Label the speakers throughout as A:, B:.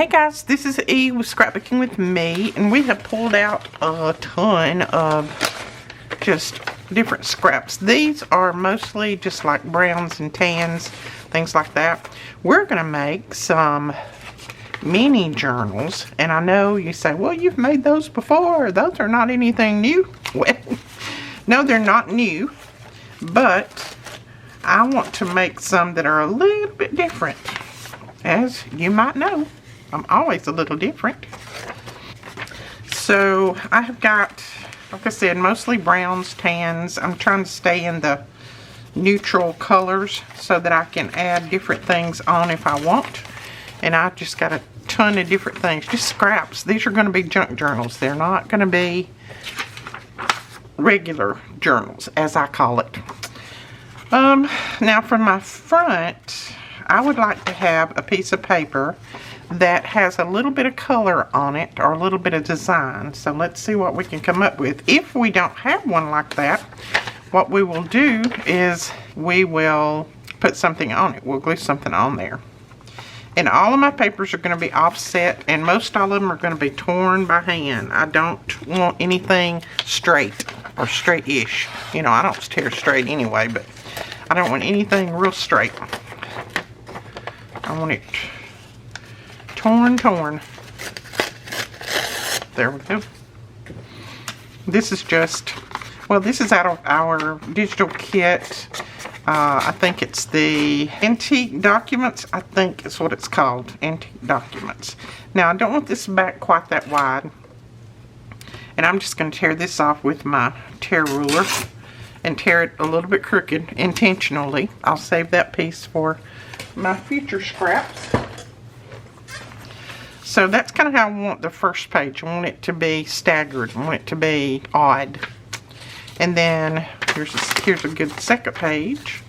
A: Hey guys, this is E with Scrapbooking with Me, and we have pulled out a ton of just different scraps. These are mostly just like browns and tans, things like that. We're going to make some mini journals, and I know you say, well, you've made those before. Those are not anything new. Well, no, they're not new, but I want to make some that are a little bit different. As you might know, I'm always a little different. So I have got, like I said, mostly browns, tans. I'm trying to stay in the neutral colors so that I can add different things on if I want. And I've just got a ton of different things, just scraps. These are going to be junk journals. They're not going to be regular journals, as I call it. Now for my front, I would like to have a piece of paper that has a little bit of color on it or a little bit of design. So let's see what we can come up with. If we don't have one like that, what we will do is we will put something on it. We'll glue something on there. And all of my papers are going to be offset, and most all of them are going to be torn by hand. I don't want anything straight or straight-ish. You know, I don't tear straight anyway, but I don't want anything real straight. I want it torn. There we go. This is just, well, this is out of our digital kit. I think it's the Antique Documents. I think is what it's called, Antique Documents. Now, I don't want this back quite that wide. And I'm just going to tear this off with my tear ruler and tear it a little bit crooked intentionally. I'll save that piece for my future scraps. So that's kind of how I want the first page. I want it to be staggered. I want it to be odd. And then here's a good second page.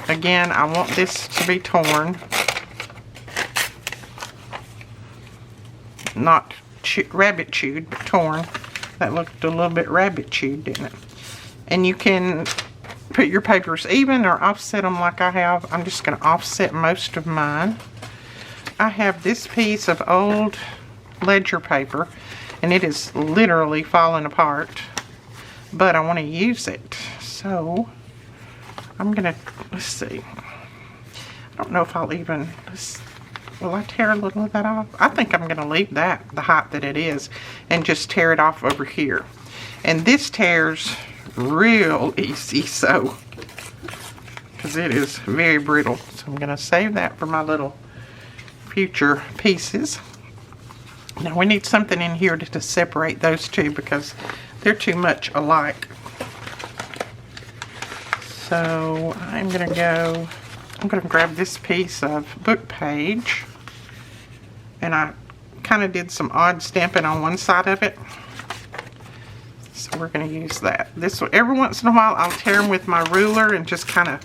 A: Again, I want this to be torn. Not rabbit chewed, but torn. That looked a little bit rabbit chewed, didn't it? And you can put your papers even or offset them like I have. I'm just going to offset most of mine. I have this piece of old ledger paper, and it is literally falling apart, but I want to use it. So I'm going to, let's see. I don't know if I'll even, will I tear a little of that off? I think I'm going to leave that the height that it is and just tear it off over here. And this tears real easy, so, because it is very brittle. So I'm going to save that for my little future pieces. Now we need something in here to separate those two because they're too much alike. So I'm going to grab this piece of book page, and I kind of did some odd stamping on one side of it. So we're going to use that. This every once in a while I'll tear them with my ruler and just kind of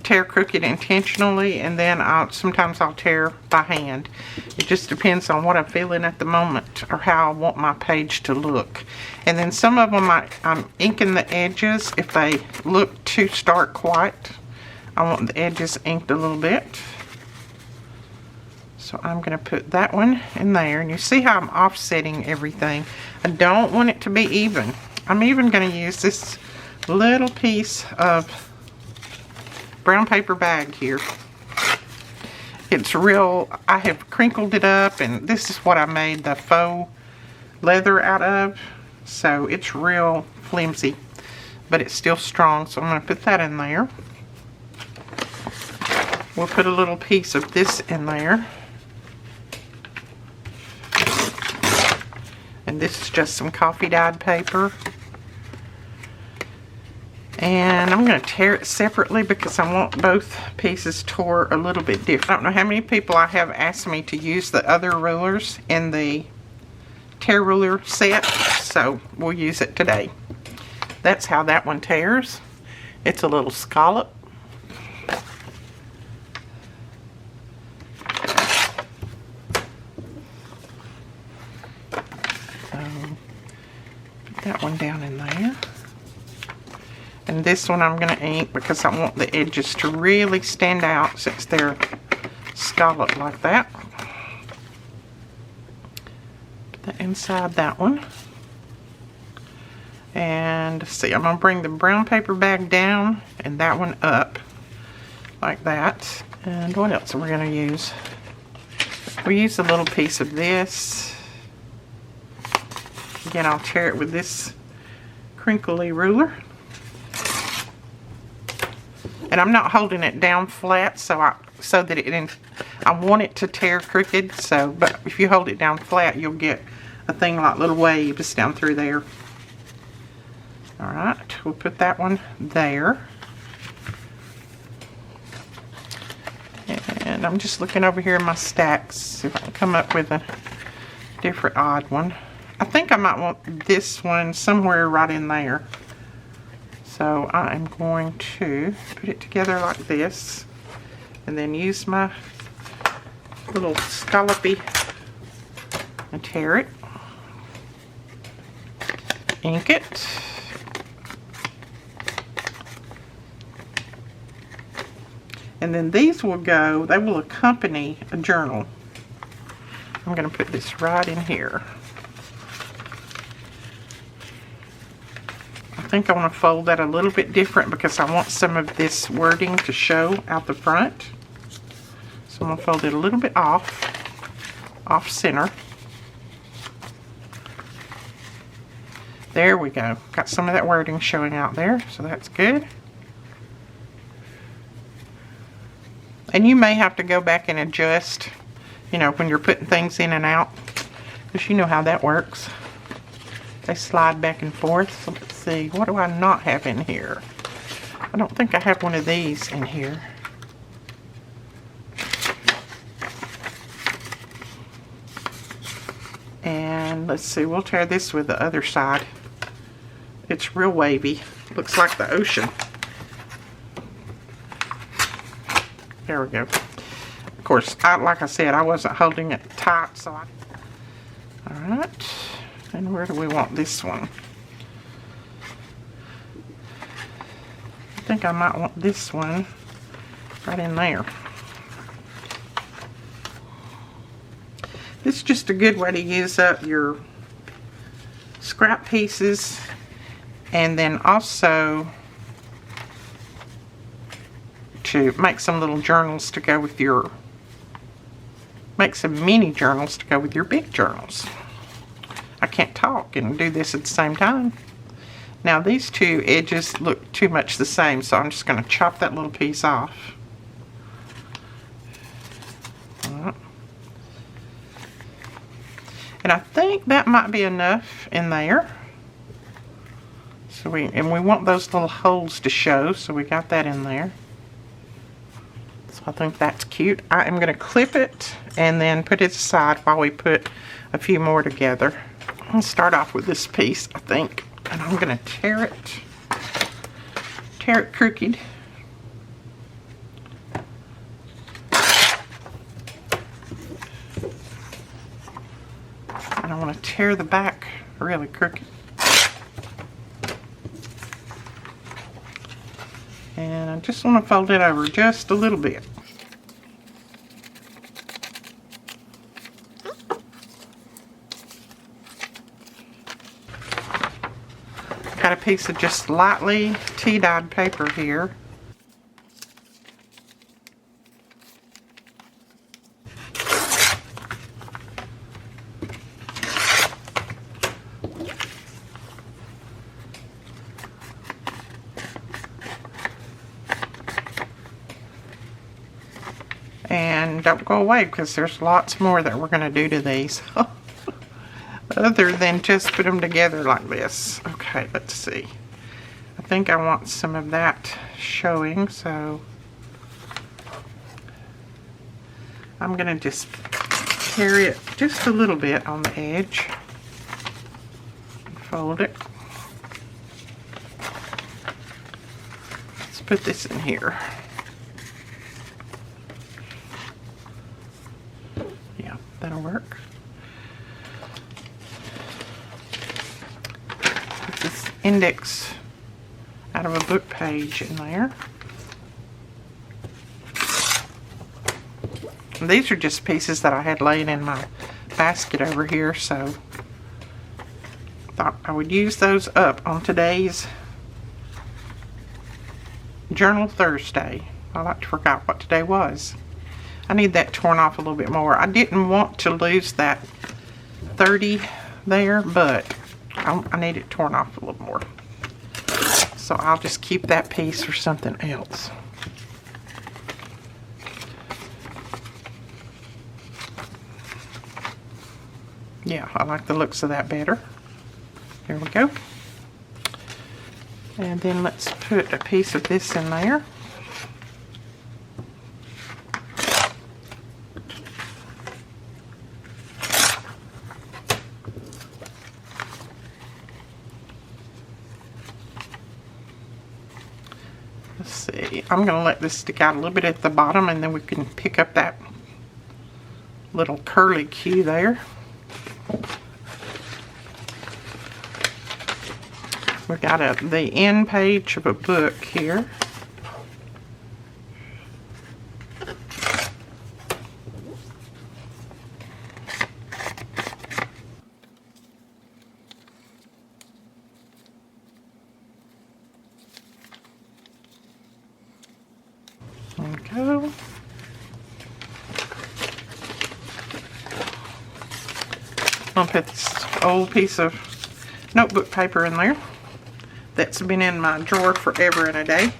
A: tear crooked intentionally, and then sometimes I'll tear by hand. It just depends on what I'm feeling at the moment or how I want my page to look. And then some of them I'm inking the edges. If they look too stark white, I want the edges inked a little bit. So I'm going to put that one in there, and you see how I'm offsetting everything. I don't want it to be even. I'm even going to use this little piece of brown paper bag here. It's real, I have crinkled it up, and this is what I made the faux leather out of. So it's real flimsy, but it's still strong. So I'm going to put that in there. We'll put a little piece of this in there. And this is just some coffee dyed paper. And I'm going to tear it separately because I want both pieces tore a little bit different. I don't know how many people I have asked me to use the other rulers in the tear ruler set, so we'll use it today. That's how that one tears. It's a little scallop. So, put that one down in there. And this one I'm going to ink because I want the edges to really stand out since they're scalloped like that. inside that one. And see, I'm going to bring the brown paper bag down and that one up like that. And what else are we going to use? We use a little piece of this. Again, I'll tear it with this crinkly ruler. And I'm not holding it down flat so that I want it to tear crooked. But if you hold it down flat, you'll get a thing like little waves down through there. All right, we'll put that one there. And I'm just looking over here in my stacks, see if I can come up with a different odd one. I think I might want this one somewhere right in there. So I am going to put it together like this and then use my little scallopy and tear it, ink it, and then these will go, they will accompany a journal. I'm going to put this right in here. I think I want to fold that a little bit different because I want some of this wording to show out the front. So I'm going to fold it a little bit off center. There we go. Got some of that wording showing out there, so that's good. And you may have to go back and adjust, you know, when you're putting things in and out, because you know how that works. They slide back and forth. So let's see, what do I not have in here? I don't think I have one of these in here. And let's see, we'll tear this with the other side. It's real wavy. Looks like the ocean. There we go. Of course, like I said, I wasn't holding it tight, so alright. And where do we want this one? I think I might want this one right in there. This is just a good way to use up your scrap pieces, and then also to make some little journals to go with your, make some mini journals to go with your big journals. I can't talk and do this at the same time. Now these two edges look too much the same, so I'm just going to chop that little piece off. And I think that might be enough in there. So we want those little holes to show, so we got that in there. So I think that's cute. I am going to clip it and then put it aside while we put a few more together. I'll start off with this piece, I think, and I'm going to tear it crooked. And I want to tear the back really crooked. And I just want to fold it over just a little bit. Got a piece of just lightly tea-dyed paper here. And don't go away because there's lots more that we're going to do to these. Other than just put them together like this. Okay, let's see. I think I want some of that showing, so I'm going to just carry it just a little bit on the edge. Fold it. Let's put this in here. Yeah, that'll work. This index out of a book page in there. And these are just pieces that I had laying in my basket over here, so I would use those up on today's Journal Thursday. I like to forget what today was. I need that torn off a little bit more. I didn't want to lose that 30 there, but I need it torn off a little more. So I'll just keep that piece for something else. Yeah, I like the looks of that better. There we go. And then let's put a piece of this in there. Let's see, I'm going to let this stick out a little bit at the bottom, and then we can pick up that little curly Q there. We got the end page of a book here. There we go. I'll put this old piece of notebook paper in there. That's been in my drawer forever and a day.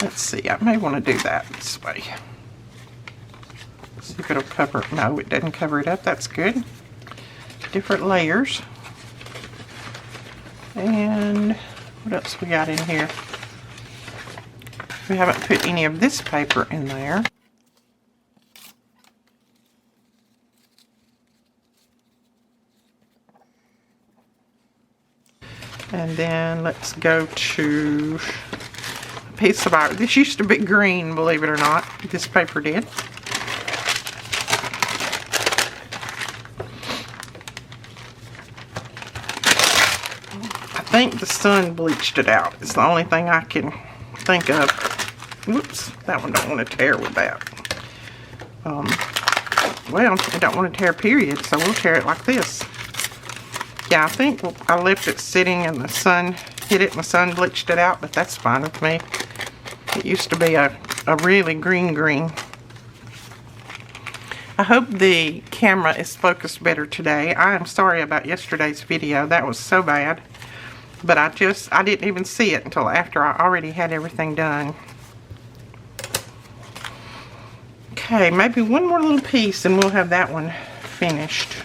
A: Let's see, I may want to do that this way. See if it'll cover it. No, it doesn't cover it up. That's good. Different layers. And what else we got in here? We haven't put any of this paper in there. And then let's go to a piece of our, this used to be green, believe it or not. This paper did. I think the sun bleached it out. It's the only thing I can think of. Whoops, that one don't want to tear with that. Well, I don't want to tear period, so we'll tear it like this. Yeah, I think I left it sitting and the sun hit it and the sun bleached it out, but that's fine with me. It used to be a really green. I hope the camera is focused better today. I am sorry about yesterday's video. That was so bad. But I didn't even see it until after I already had everything done. Okay, maybe one more little piece and we'll have that one finished.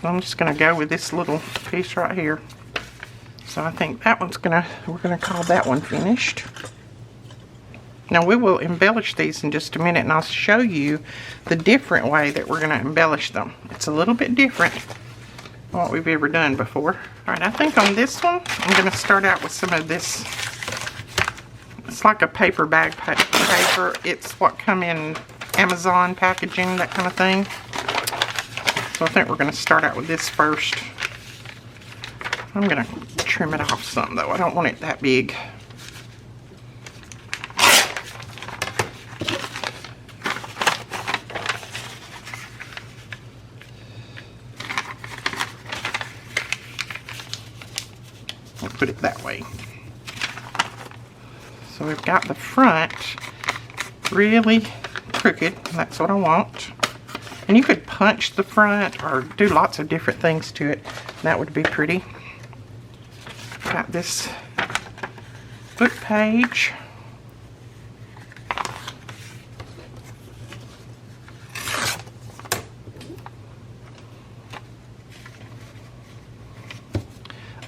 A: I'm just going to go with this little piece right here. So I think that one's we're going to call that one finished. Now we will embellish these in just a minute, and I'll show you the different way that we're going to embellish them. It's a little bit different than what we've ever done before. Alright, I think on this one, I'm going to start out with some of this. It's like a paper bag paper. It's what come in Amazon packaging, that kind of thing. So I think we're going to start out with this first. I'm going to trim it off some though. I don't want it that big. I'll put it that way. So we've got the front really crooked. That's what I want. And you could punch the front or do lots of different things to it. That would be pretty. Got this book page.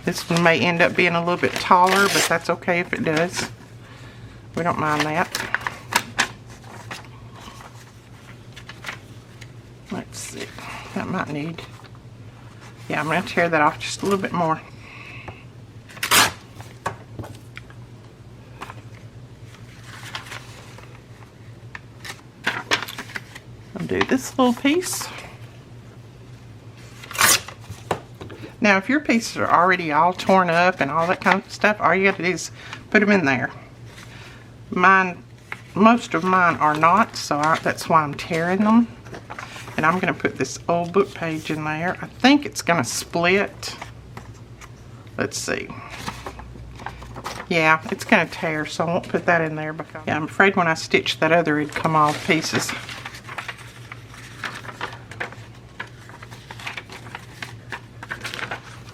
A: This one may end up being a little bit taller, but that's okay if it does. We don't mind that. Let's see, that might need, yeah, I'm going to tear that off just a little bit more. I'll do this little piece. Now, if your pieces are already all torn up and all that kind of stuff, all you got to do is put them in there. Most of mine are not, so that's why I'm tearing them. And I'm going to put this old book page in there. I think it's going to split. Let's see. Yeah, it's going to tear, so I won't put that in there because I'm afraid when I stitch that other it'd come all to pieces.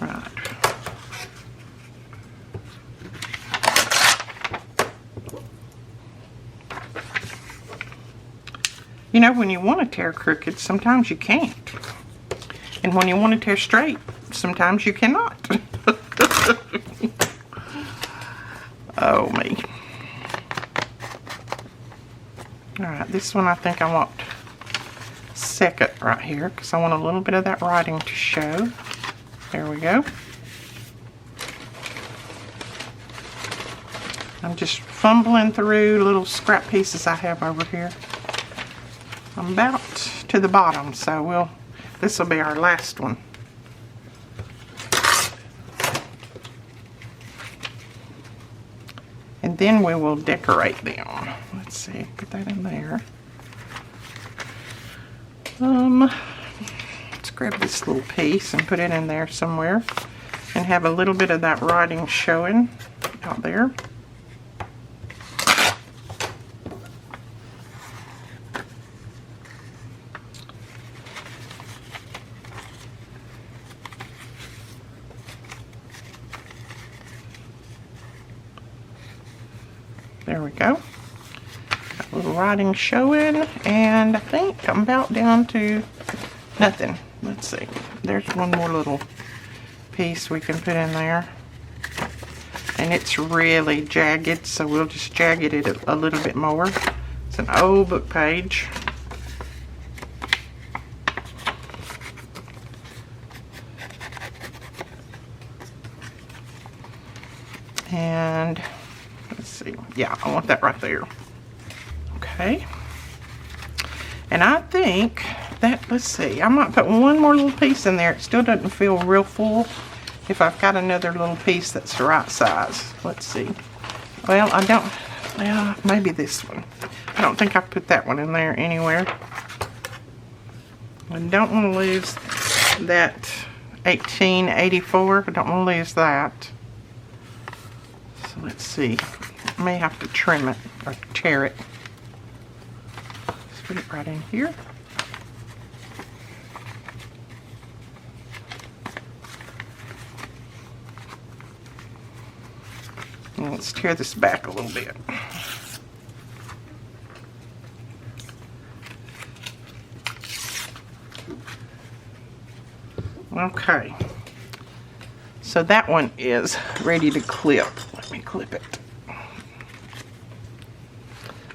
A: Right. You know, when you want to tear crooked, sometimes you can't. And when you want to tear straight, sometimes you cannot. Oh, me. Alright, this one I think I want second right here because I want a little bit of that writing to show. There we go. I'm just fumbling through little scrap pieces I have over here. I'm about to the bottom, so this will be our last one. And then we will decorate them. Let's see, put that in there. Let's grab this little piece and put it in there somewhere and have a little bit of that writing showing out there. There we go. Got a little writing showing, and I think I'm about down to nothing. Let's see. There's one more little piece we can put in there. And it's really jagged, so we'll just jagged it a little bit more. It's an old book page. And let's see. Yeah, I want that right there. Okay. And I think that, let's see, I might put one more little piece in there. It still doesn't feel real full if I've got another little piece that's the right size. Let's see. Well, I don't, well, maybe this one. I don't think I put that one in there anywhere. I don't want to lose that 1884. I don't want to lose that. So let's see. I may have to trim it or tear it. Let's put it right in here. And let's tear this back a little bit. Okay. So that one is ready to clip. Let me clip it.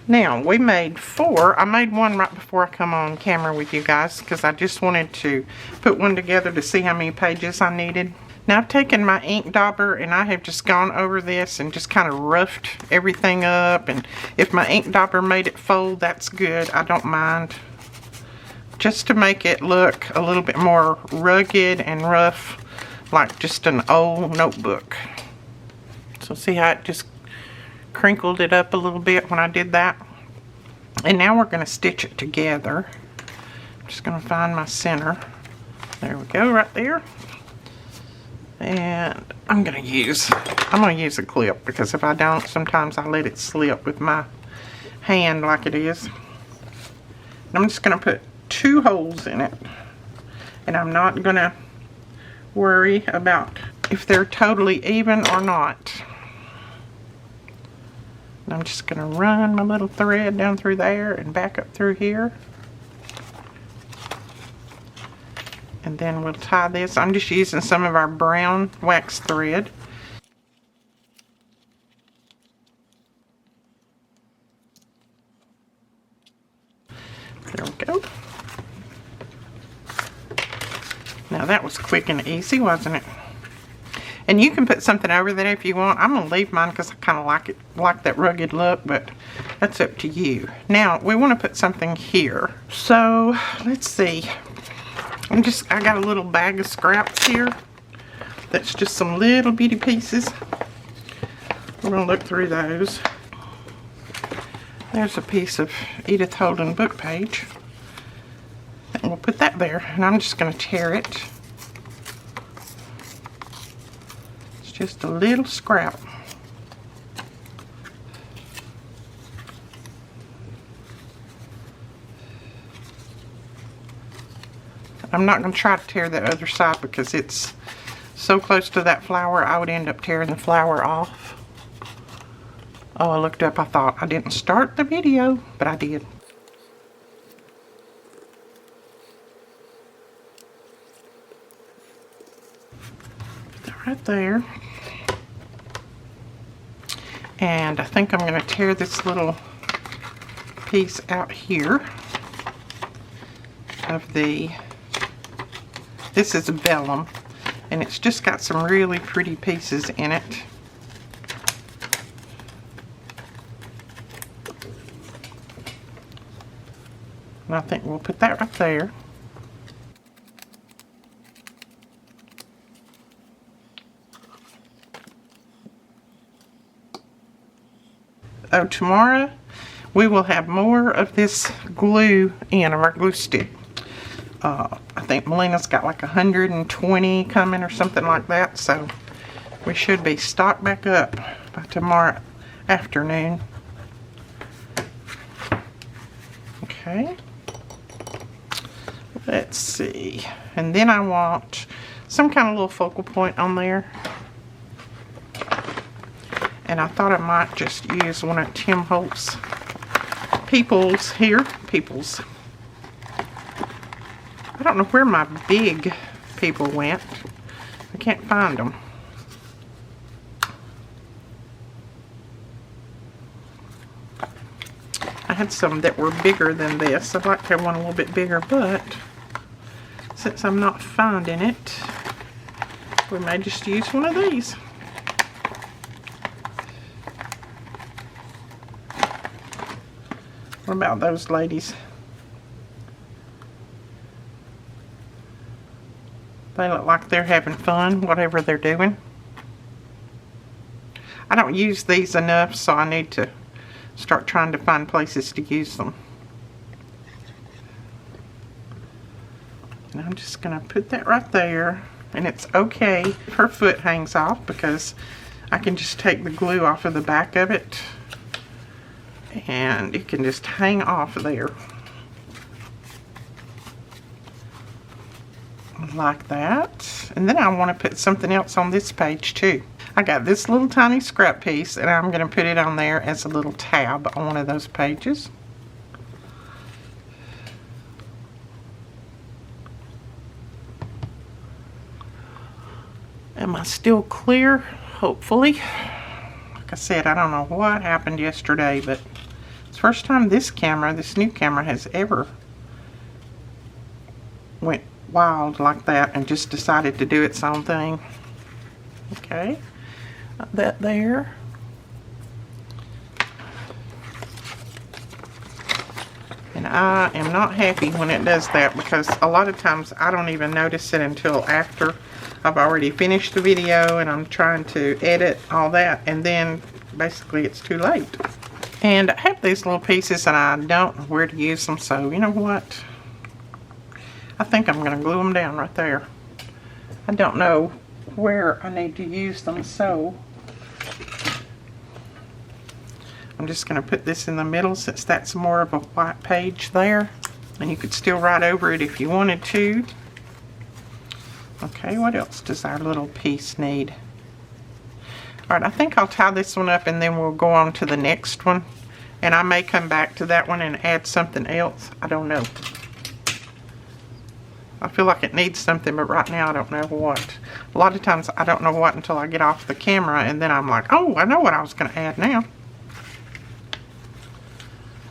A: Now, we made 4. I made one right before I come on camera with you guys because I just wanted to put one together to see how many pages I needed. Now, I've taken my ink dauber and I have just gone over this and just kind of roughed everything up. And if my ink dauber made it fold, that's good. I don't mind. Just to make it look a little bit more rugged and rough, like just an old notebook. So see how it just crinkled it up a little bit when I did that. And now we're going to stitch it together. I'm just going to find my center. There we go, right there. And I'm going to use a clip because if I don't, sometimes I let it slip with my hand like it is. And I'm just going to put 2 holes in it. And I'm not going to worry about if they're totally even or not. And I'm just going to run my little thread down through there and back up through here. And then we'll tie this. I'm just using some of our brown wax thread. There we go. Now that was quick and easy, wasn't it? And you can put something over that if you want. I'm going to leave mine because I kind of like that rugged look, but that's up to you. Now, we want to put something here. So, let's see. I got a little bag of scraps here. That's just some little bitty pieces. We're going to look through those. There's a piece of Edith Holden book page. we'll put that there, and I'm just going to tear it. It's just a little scrap. I'm not going to try to tear the other side because it's so close to that flower, I would end up tearing the flower off. Oh, I looked up, I thought I didn't start the video, but I did. Put that right there. And I think I'm going to tear this little piece out here of the, this is a vellum, and it's just got some really pretty pieces in it. And I think we'll put that right there. Oh, tomorrow we will have more of this glue in, of our glue stick. I think Melina's got like 120 coming or something like that, so we should be stocked back up by tomorrow afternoon. Okay, let's see, and then I want some kind of little focal point on there, and I thought I might just use one of Tim Holt's People's. I don't know where my big people went. I can't find them. I had some that were bigger than this. I'd like to have one a little bit bigger, but since I'm not finding it, we may just use one of these. What about those ladies? They look like they're having fun, whatever they're doing. I don't use these enough, so I need to start trying to find places to use them. And I'm just going to put that right there. And it's okay if her foot hangs off, because I can just take the glue off of the back of it. And it can just hang off there. Like that. And then I want to put something else on this page too. I got this little tiny scrap piece, and I'm going to put it on there as a little tab on one of those pages. Am I still clear? Hopefully. Like I said, I don't know what happened yesterday, but it's the first time this new camera has ever went wild like that and just decided to do its own thing. Okay, that there. And I am not happy when it does that, because a lot of times I don't even notice it until after I've already finished the video and I'm trying to edit all that, and then basically it's too late. And I have these little pieces and I don't know where to use them, so you know what? I think I'm going to glue them down right there. I don't know where I need to use them, so I'm just going to put this in the middle, since that's more of a white page there. And you could still write over it if you wanted to. Okay, what else does our little piece need? Alright, I think I'll tie this one up and then we'll go on to the next one. And I may come back to that one and add something else. I don't know. I feel like it needs something, but right now I don't know what. A lot of times I don't know what until I get off the camera, and then I'm like, oh, I know what I was going to add now.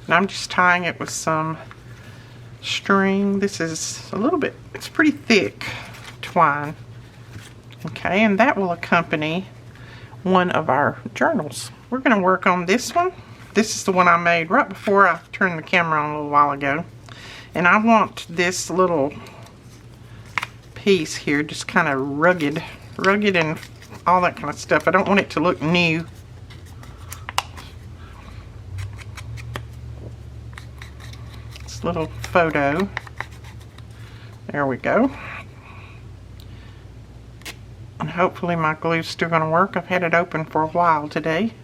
A: And I'm just tying it with some string. This is a little bit, it's pretty thick twine. Okay, and that will accompany one of our journals. We're going to work on this one. This is the one I made right before I turned the camera on a little while ago. And I want this little piece here just kind of rugged and all that kind of stuff. I don't want it to look new. This little photo. There we go. And hopefully my glue's still going to work. I've had it open for a while today.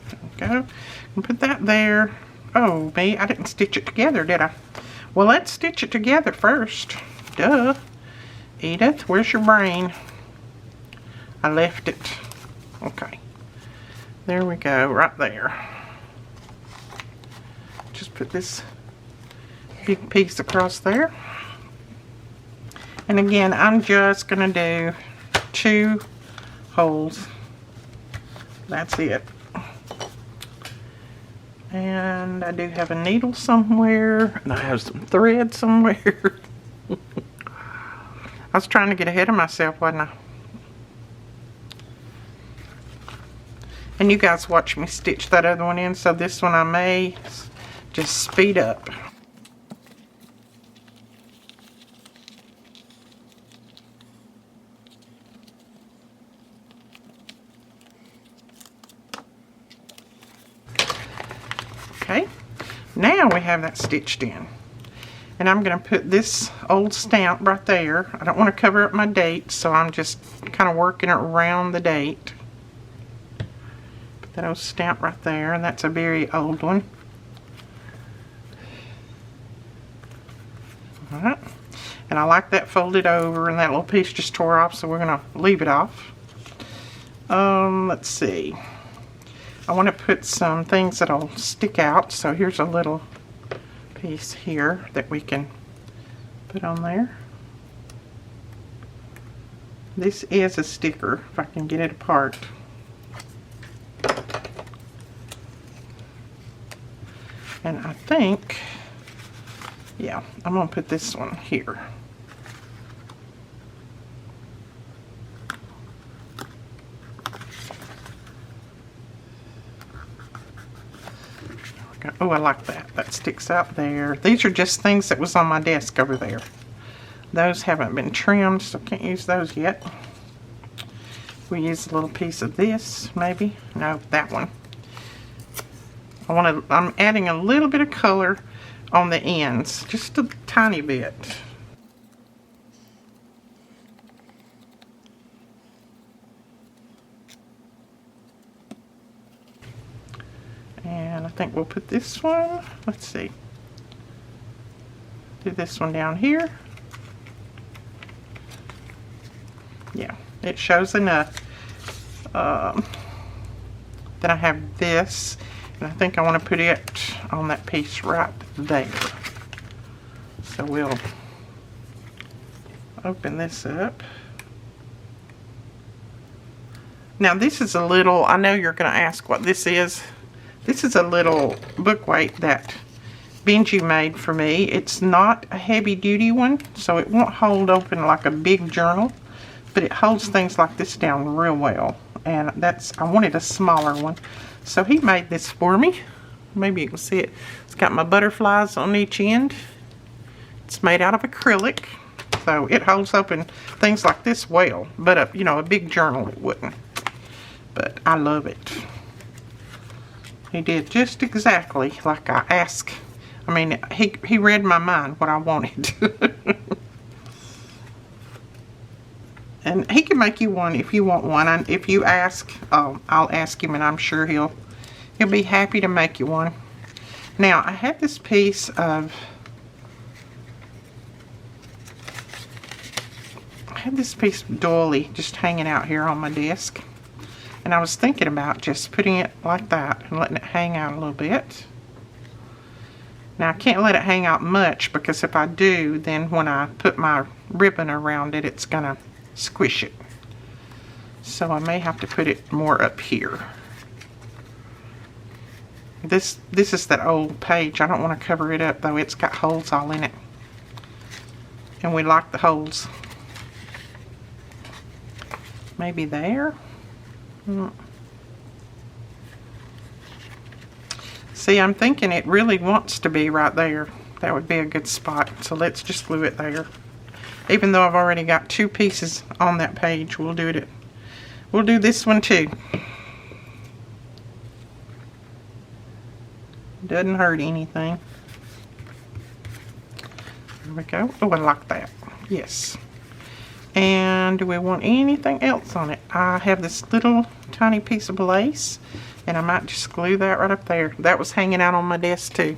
A: There we go. And put that there. Oh, me, I didn't stitch it together, did I? Well, let's stitch it together first. Duh. Edith, where's your brain? I left it. Okay. There we go, right there. Just put this big piece across there. And again, I'm just going to do 2 holes. That's it. And I do have a needle somewhere, and I have some thread somewhere. I was trying to get ahead of myself, wasn't I? And you guys watch me stitch that other one in, so this one I may just speed up. Okay, now we have that stitched in. And I'm going to put this old stamp right there. I don't want to cover up my date, so I'm just kind of working it around the date. Put that old stamp right there, and that's a very old one. Alright, and I like that folded over, and that little piece just tore off, so we're going to leave it off. Let's see. I want to put some things that'll stick out, so here's a little piece here that we can put on there. This is a sticker, if I can get it apart. And I think, yeah, I'm going to put this one here. Oh, I like that. That sticks out there. These are just things that was on my desk over there. Those haven't been trimmed, so can't use those yet. We use a little piece of this, maybe. No, that one. I'm adding a little bit of color on the ends, just a tiny bit. And I think we'll put this one, let's see, do this one down here. Yeah, it shows enough. Then I have this, and I think I want to put it on that piece right there. So we'll open this up. Now this is a little, I know you're going to ask what this is. This is a little book weight that Benji made for me. It's not a heavy duty one, so it won't hold open like a big journal, but it holds things like this down real well. And I wanted a smaller one. So he made this for me. Maybe you can see it. It's got my butterflies on each end. It's made out of acrylic, so it holds open things like this well. But you know, a big journal it wouldn't. But I love it. He did just exactly like I asked. I mean, he read my mind what I wanted. And he can make you one if you want one. And if you ask, I'll ask him, and I'm sure he'll be happy to make you one. Now, I had this piece of doily just hanging out here on my desk. And I was thinking about just putting it like that and letting it hang out a little bit. Now I can't let it hang out much, because if I do, then when I put my ribbon around it, it's gonna squish it. So I may have to put it more up here. This is that old page. I don't want to cover it up though. It's got holes all in it. And we like the holes. Maybe there? See, I'm thinking it really wants to be right there. That would be a good spot. So let's just glue it there. Even though I've already got 2 pieces on that page, we'll do this one too. Doesn't hurt anything. There we go. Oh, I like that. Yes. And do we want anything else on it? I have this little tiny piece of lace, and I might just glue that right up there. That was hanging out on my desk too.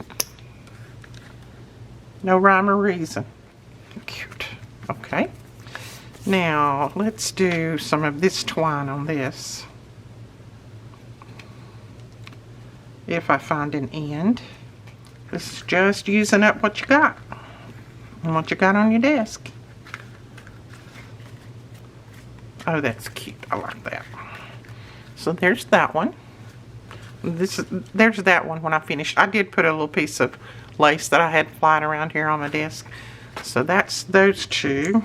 A: No rhyme or reason. Cute. Okay. Now, let's do some of this twine on this. If I find an end. This is just using up what you got. And what you got on your desk. Oh, that's cute. I like that. So there's that one. There's that one when I finished. I did put a little piece of lace that I had flying around here on my desk. So that's those two.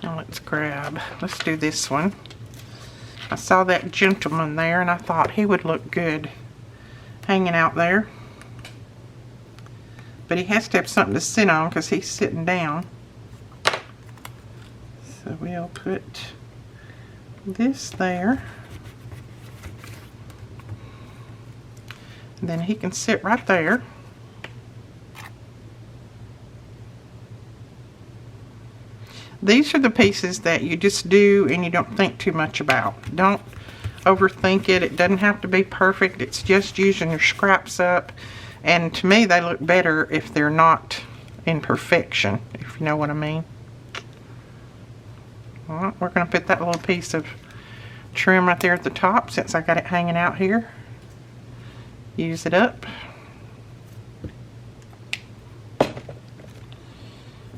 A: Now let's do this one. I saw that gentleman there and I thought he would look good hanging out there. But he has to have something to sit on because he's sitting down. So we'll put this there. And then he can sit right there. These are the pieces that you just do and you don't think too much about. Don't overthink it. It doesn't have to be perfect. It's just using your scraps up. And to me, they look better if they're not in perfection, if you know what I mean. Well, we're going to put that little piece of trim right there at the top since I got it hanging out here. Use it up.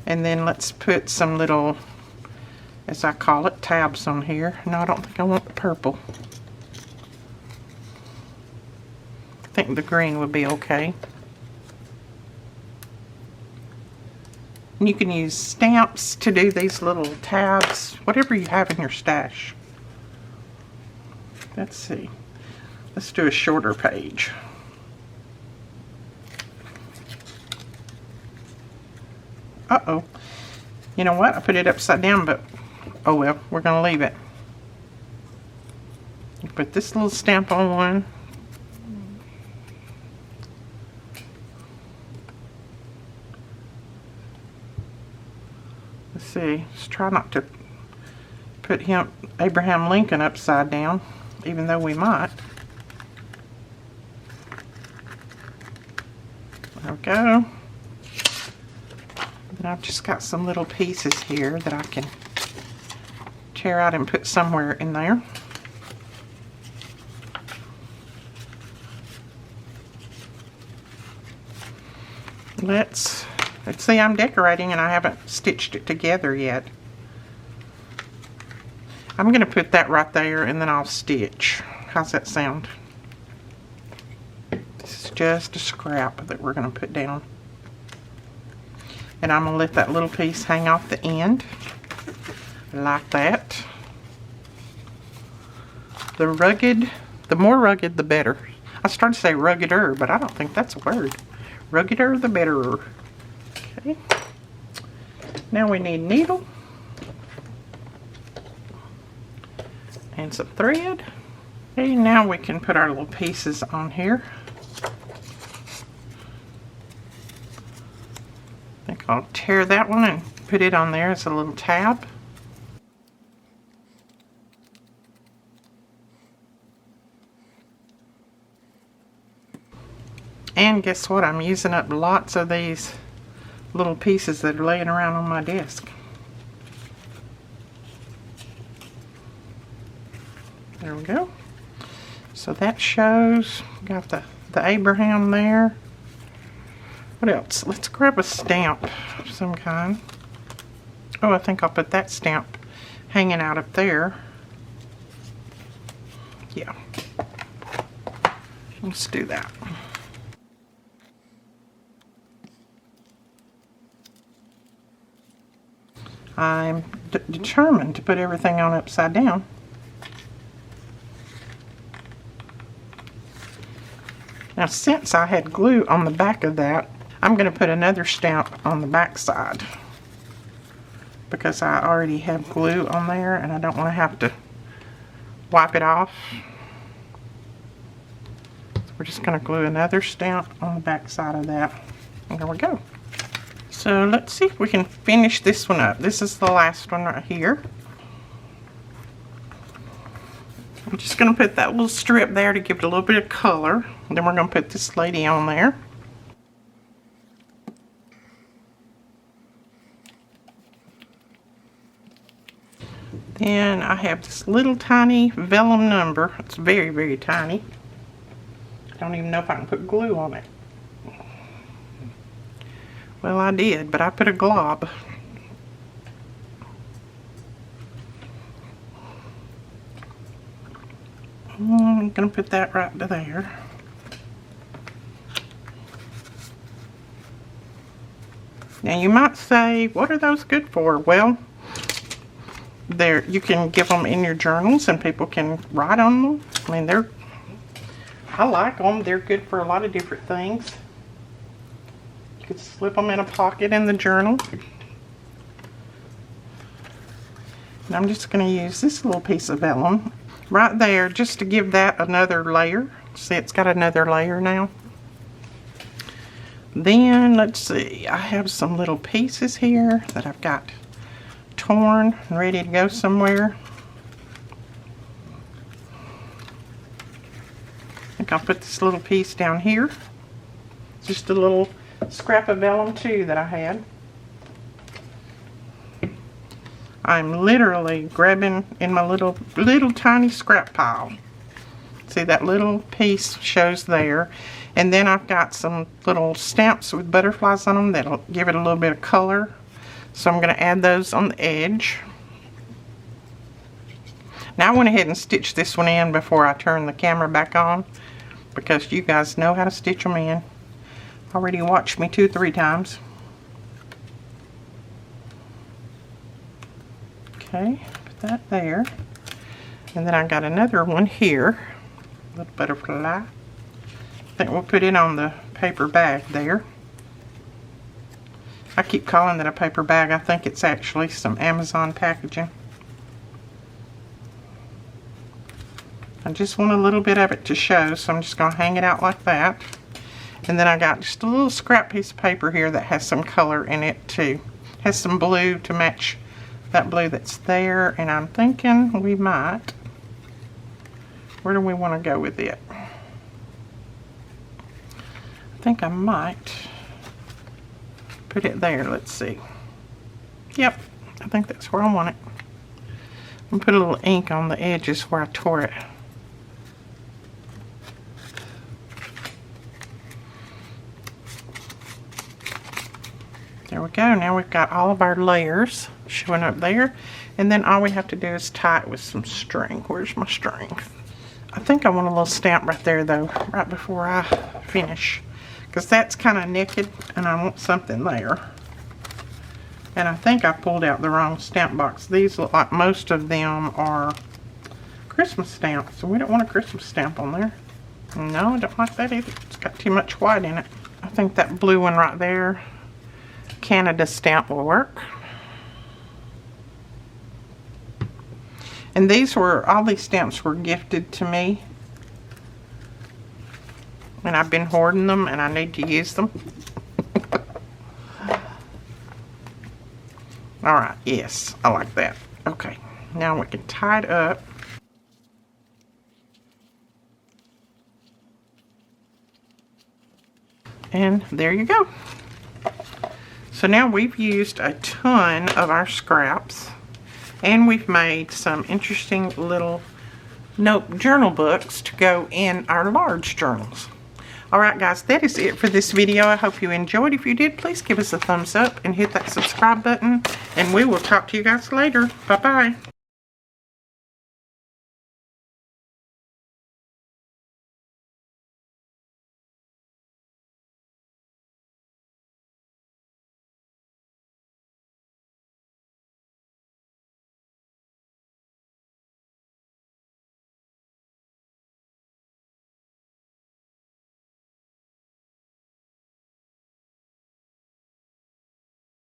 A: And then let's put some little, as I call it, tabs on here. No, I don't think I want the purple. I think the green would be okay. And you can use stamps to do these little tabs, whatever you have in your stash. Let's see. Let's do a shorter page. Uh-oh. You know what? I put it upside down, but oh well, we're going to leave it. Put this little stamp on one. Let's see. Let's try not to put Abraham Lincoln upside down, even though we might. There we go. And I've just got some little pieces here that I can tear out and put somewhere in there. Let's see, I'm decorating and I haven't stitched it together yet. I'm going to put that right there and then I'll stitch. How's that sound? This is just a scrap that we're going to put down. And I'm going to let that little piece hang off the end. Like that. The more rugged, the better. I started to say ruggeder, but I don't think that's a word. Ruggeder, the betterer. Okay. Now we need needle. And some thread. Okay, now we can put our little pieces on here. I think I'll tear that one and put it on there as a little tab. And guess what? I'm using up lots of these little pieces that are laying around on my desk. There we go. So that shows, got the Abraham there. What else? Let's grab a stamp of some kind. Oh, I think I'll put that stamp hanging out up there. Yeah. Let's do that. I'm determined to put everything on upside down. Now, since I had glue on the back of that, I'm going to put another stamp on the back side because I already have glue on there and I don't want to have to wipe it off. We're just going to glue another stamp on the back side of that. And there we go. So let's see if we can finish this one up. This is the last one right here. I'm just going to put that little strip there to give it a little bit of color. And then we're going to put this lady on there. Then I have this little tiny vellum number. It's very, very tiny. I don't even know if I can put glue on it. Well, I did, but I put a glob. I'm going to put that right to there. Now you might say, what are those good for? Well, you can give them in your journals and people can write on them. I mean, I like them. They're good for a lot of different things. You could slip them in a pocket in the journal. And I'm just going to use this little piece of vellum right there just to give that another layer. See, it's got another layer now. Then, let's see, I have some little pieces here that I've got torn and ready to go somewhere. I think I'll put this little piece down here. Just a little scrap of vellum too that I had. I'm literally grabbing in my little tiny scrap pile. See, that little piece shows there. And then I've got some little stamps with butterflies on them that'll give it a little bit of color. So I'm going to add those on the edge. Now I went ahead and stitched this one in before I turned the camera back on, because you guys know how to stitch them in. Already watched me 2 or 3 times. Okay, put that there. And then I got another one here. Little butterfly. I think we'll put it on the paper bag there. I keep calling that a paper bag. I think it's actually some Amazon packaging. I just want a little bit of it to show, so I'm just going to hang it out like that. And then I got just a little scrap piece of paper here that has some color in it too. It has some blue to match that blue that's there, and I'm thinking we might. Where do we want to go with it? I think I might put it there. Let's see. Yep, I think that's where I want it. I'm going to put a little ink on the edges where I tore it. There we go. Now we've got all of our layers showing up there. And then all we have to do is tie it with some string. Where's my string? I think I want a little stamp right there though, right before I finish. Because that's kind of naked and I want something there. And I think I pulled out the wrong stamp box. These look like most of them are Christmas stamps. So we don't want a Christmas stamp on there. No, I don't like that either. It's got too much white in it. I think that blue one right there, Canada stamp, will work. And all these stamps were gifted to me. And I've been hoarding them and I need to use them. Alright, yes, I like that. Okay, now we can tie it up. And there you go. So now we've used a ton of our scraps. And we've made some interesting little note journal books to go in our large journals. Alright guys, that is it for this video. I hope you enjoyed. If you did, please give us a thumbs up and hit that subscribe button. And we will talk to you guys later. Bye-bye.